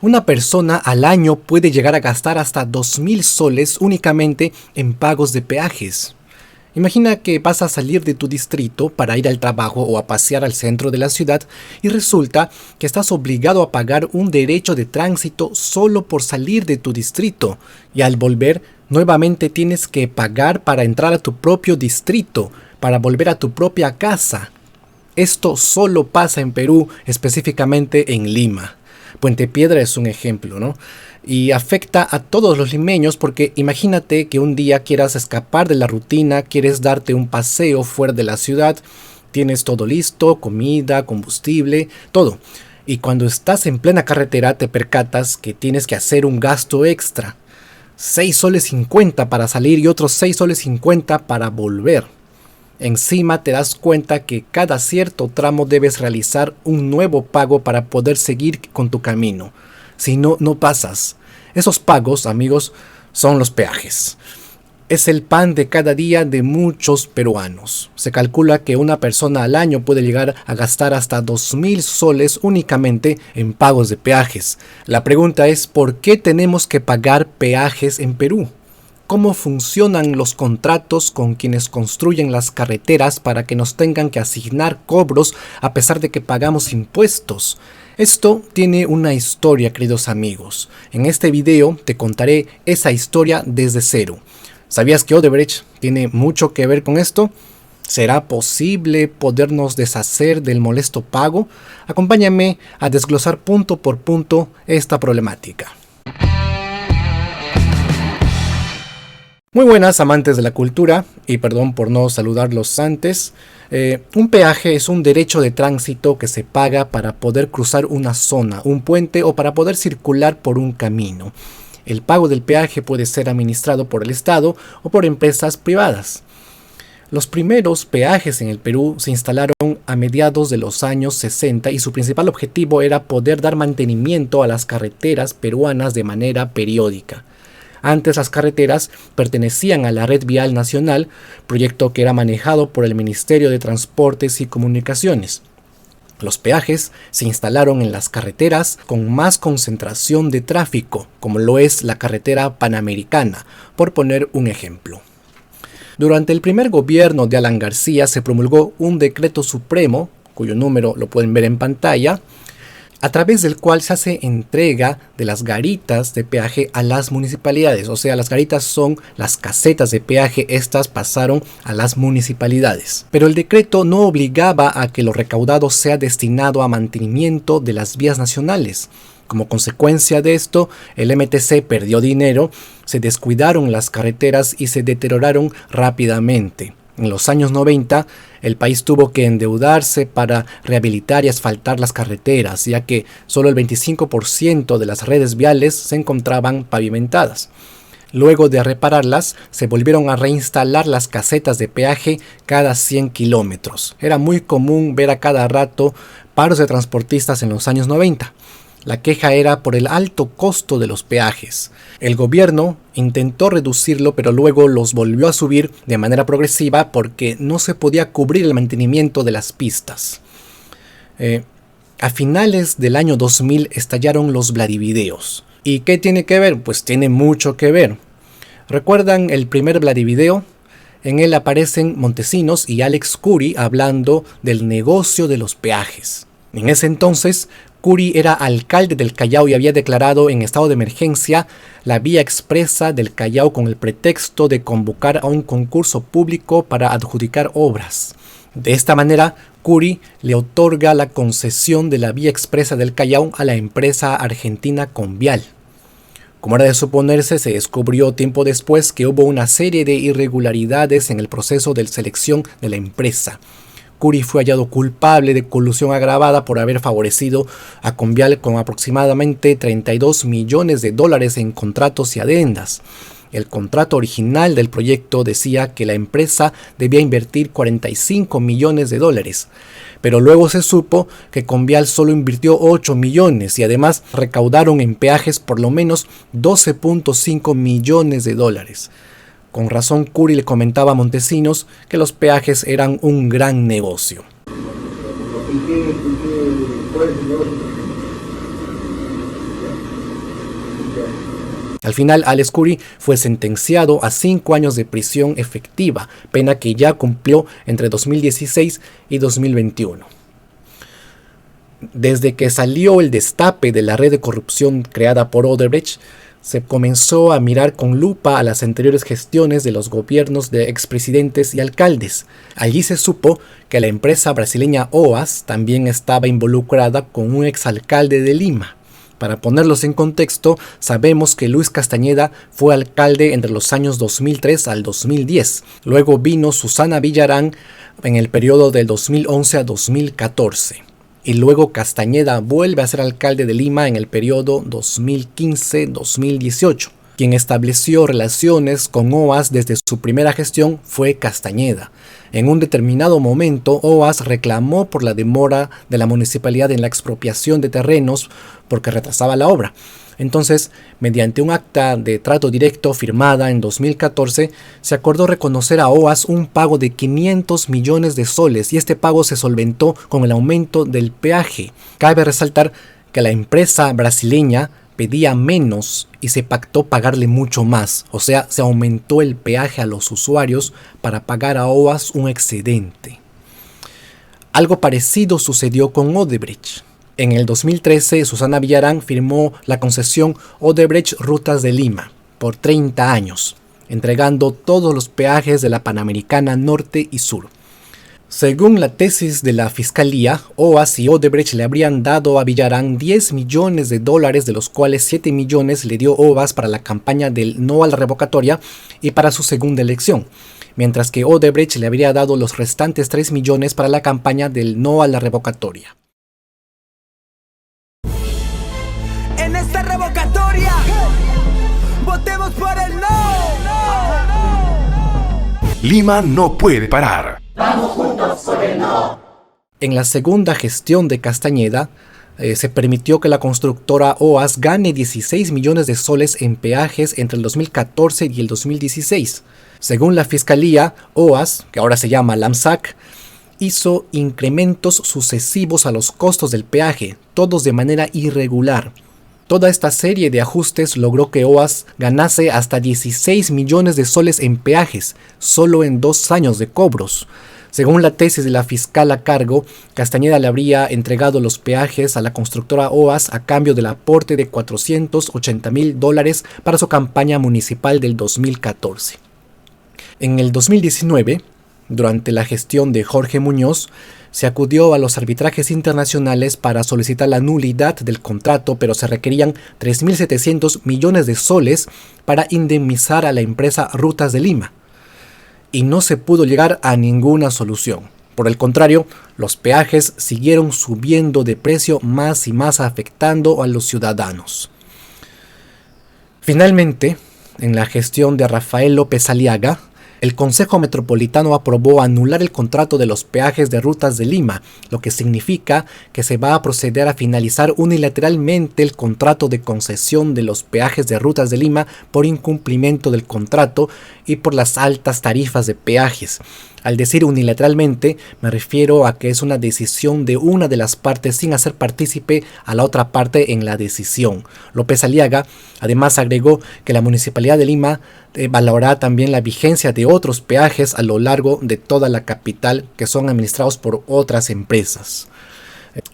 Una persona al año puede llegar a gastar hasta 2.000 soles únicamente en pagos de peajes. Imagina que vas a salir de tu distrito para ir al trabajo o a pasear al centro de la ciudad y resulta que estás obligado a pagar un derecho de tránsito solo por salir de tu distrito, y al volver nuevamente tienes que pagar para entrar a tu propio distrito, para volver a tu propia casa. Esto solo pasa en Perú, específicamente en Lima. Puente Piedra es un ejemplo, ¿no? Y afecta a todos los limeños porque imagínate que un día quieras escapar de la rutina, quieres darte un paseo fuera de la ciudad, tienes todo listo, comida, combustible, todo. Y cuando estás en plena carretera te percatas que tienes que hacer un gasto extra. 6 soles 50 para salir y otros 6 soles 50 para volver. Encima te das cuenta que cada cierto tramo debes realizar un nuevo pago para poder seguir con tu camino. Si no, no pasas. Esos pagos, amigos, son los peajes. Es el pan de cada día de muchos peruanos. Se calcula que una persona al año puede llegar a gastar hasta 2.000 soles únicamente en pagos de peajes. La pregunta es, ¿por qué tenemos que pagar peajes en Perú? ¿Cómo funcionan los contratos con quienes construyen las carreteras para que nos tengan que asignar cobros a pesar de que pagamos impuestos? Esto tiene una historia, queridos amigos. En este video te contaré esa historia desde cero. ¿Sabías que Odebrecht tiene mucho que ver con esto? ¿Será posible podernos deshacer del molesto pago? Acompáñame a desglosar punto por punto esta problemática. Muy buenas, amantes de la cultura, y perdón por no saludarlos antes. Un peaje es un derecho de tránsito que se paga para poder cruzar una zona, un puente o para poder circular por un camino. El pago del peaje puede ser administrado por el Estado o por empresas privadas. Los primeros peajes en el Perú se instalaron a mediados de los años 60 y su principal objetivo era poder dar mantenimiento a las carreteras peruanas de manera periódica. Antes las carreteras pertenecían a la Red Vial Nacional, proyecto que era manejado por el Ministerio de Transportes y Comunicaciones. Los peajes se instalaron en las carreteras con más concentración de tráfico, como lo es la carretera Panamericana, por poner un ejemplo. Durante el primer gobierno de Alan García se promulgó un decreto supremo, cuyo número lo pueden ver en pantalla, a través del cual se hace entrega de las garitas de peaje a las municipalidades. O sea, las garitas son las casetas de peaje, estas pasaron a las municipalidades. Pero el decreto no obligaba a que lo recaudado sea destinado a mantenimiento de las vías nacionales. Como consecuencia de esto, el MTC perdió dinero, se descuidaron las carreteras y se deterioraron rápidamente. En los años 90, el país tuvo que endeudarse para rehabilitar y asfaltar las carreteras, ya que solo el 25% de las redes viales se encontraban pavimentadas. Luego de repararlas, se volvieron a reinstalar las casetas de peaje cada 100 kilómetros. Era muy común ver a cada rato paros de transportistas en los años 90. La queja era por el alto costo de los peajes. El gobierno intentó reducirlo, pero luego los volvió a subir de manera progresiva porque no se podía cubrir el mantenimiento de las pistas. A finales del año 2000 estallaron los Vladivideos. ¿Y qué tiene que ver? Pues tiene mucho que ver. ¿Recuerdan el primer Vladivideo? En él aparecen Montesinos y Alex Curi hablando del negocio de los peajes. En ese entonces, Curi era alcalde del Callao y había declarado en estado de emergencia la vía expresa del Callao con el pretexto de convocar a un concurso público para adjudicar obras. De esta manera, Curi le otorga la concesión de la vía expresa del Callao a la empresa argentina Convial. Como era de suponerse, se descubrió tiempo después que hubo una serie de irregularidades en el proceso de selección de la empresa. Curi fue hallado culpable de colusión agravada por haber favorecido a Convial con aproximadamente 32 millones de dólares en contratos y adendas. El contrato original del proyecto decía que la empresa debía invertir 45 millones de dólares, pero luego se supo que Convial solo invirtió 8 millones y además recaudaron en peajes por lo menos 12.5 millones de dólares. Con razón, Curi le comentaba a Montesinos que los peajes eran un gran negocio. Al final, Alex Khoury fue sentenciado a 5 años de prisión efectiva, pena que ya cumplió entre 2016 y 2021. Desde que salió el destape de la red de corrupción creada por Odebrecht, se comenzó a mirar con lupa a las anteriores gestiones de los gobiernos de expresidentes y alcaldes. Allí se supo que la empresa brasileña OAS también estaba involucrada con un exalcalde de Lima. Para ponerlos en contexto, sabemos que Luis Castañeda fue alcalde entre los años 2003 al 2010. Luego vino Susana Villarán en el periodo del 2011 a 2014. Y luego Castañeda vuelve a ser alcalde de Lima en el periodo 2015-2018. Quien estableció relaciones con OAS desde su primera gestión fue Castañeda. En un determinado momento, OAS reclamó por la demora de la municipalidad en la expropiación de terrenos porque retrasaba la obra. Entonces, mediante un acta de trato directo firmada en 2014, se acordó reconocer a OAS un pago de 500 millones de soles y este pago se solventó con el aumento del peaje. Cabe resaltar que la empresa brasileña pedía menos y se pactó pagarle mucho más, o sea, se aumentó el peaje a los usuarios para pagar a OAS un excedente. Algo parecido sucedió con Odebrecht. En el 2013, Susana Villarán firmó la concesión Odebrecht Rutas de Lima por 30 años, entregando todos los peajes de la Panamericana Norte y Sur. Según la tesis de la Fiscalía, OAS y Odebrecht le habrían dado a Villarán $10 millones, de los cuales 7 millones le dio OAS para la campaña del no a la revocatoria y para su segunda elección, mientras que Odebrecht le habría dado los restantes 3 millones para la campaña del no a la revocatoria. En esta revocatoria, votemos por el no. Lima no puede parar. Vamos juntos por el no. En la segunda gestión de Castañeda, se permitió que la constructora OAS gane 16 millones de soles en peajes entre el 2014 y el 2016. Según la Fiscalía, OAS, que ahora se llama LAMSAC, hizo incrementos sucesivos a los costos del peaje, todos de manera irregular. Toda esta serie de ajustes logró que OAS ganase hasta 16 millones de soles en peajes, solo en 2 años de cobros. Según la tesis de la fiscal a cargo, Castañeda le habría entregado los peajes a la constructora OAS a cambio del aporte de $480,000 para su campaña municipal del 2014. En el 2019, durante la gestión de Jorge Muñoz, se acudió a los arbitrajes internacionales para solicitar la nulidad del contrato, pero se requerían 3.700 millones de soles para indemnizar a la empresa Rutas de Lima. Y no se pudo llegar a ninguna solución. Por el contrario, los peajes siguieron subiendo de precio más y más, afectando a los ciudadanos. Finalmente, en la gestión de Rafael López Aliaga, el Consejo Metropolitano aprobó anular el contrato de los peajes de Rutas de Lima, lo que significa que se va a proceder a finalizar unilateralmente el contrato de concesión de los peajes de Rutas de Lima por incumplimiento del contrato y por las altas tarifas de peajes. Al decir unilateralmente, me refiero a que es una decisión de una de las partes sin hacer partícipe a la otra parte en la decisión. López Aliaga además agregó que la Municipalidad de Lima valorará también la vigencia de otros peajes a lo largo de toda la capital que son administrados por otras empresas.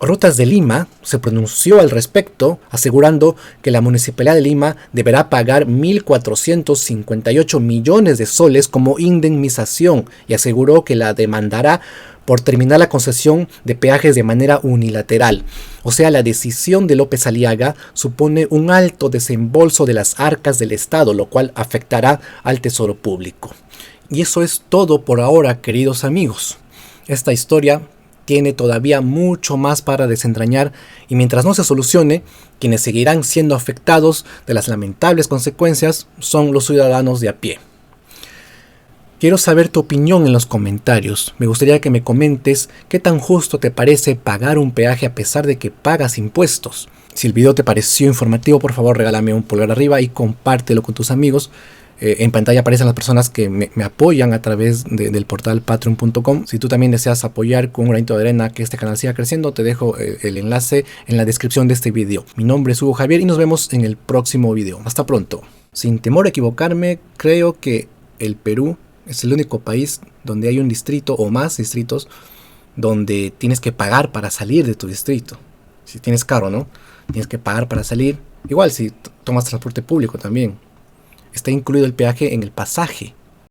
Rutas de Lima se pronunció al respecto, asegurando que la Municipalidad de Lima deberá pagar 1.458 millones de soles como indemnización y aseguró que la demandará por terminar la concesión de peajes de manera unilateral. O sea, la decisión de López Aliaga supone un alto desembolso de las arcas del Estado, lo cual afectará al Tesoro Público. Y eso es todo por ahora, queridos amigos. Esta historia tiene todavía mucho más para desentrañar y mientras no se solucione, quienes seguirán siendo afectados de las lamentables consecuencias son los ciudadanos de a pie. Quiero saber tu opinión en los comentarios. Me gustaría que me comentes qué tan justo te parece pagar un peaje a pesar de que pagas impuestos. Si el video te pareció informativo, por favor regálame un pulgar arriba y compártelo con tus amigos. En pantalla aparecen las personas que me apoyan a través del portal patreon.com. Si tú también deseas apoyar con un granito de arena que este canal siga creciendo, te dejo el enlace en la descripción de este video. Mi nombre es Hugo Javier y nos vemos en el próximo video. Hasta pronto. Sin temor a equivocarme, creo que el Perú es el único país donde hay un distrito o más distritos donde tienes que pagar para salir de tu distrito. Si tienes carro, ¿no? Tienes que pagar para salir. Igual si tomas transporte público también. Está incluido el peaje en el pasaje.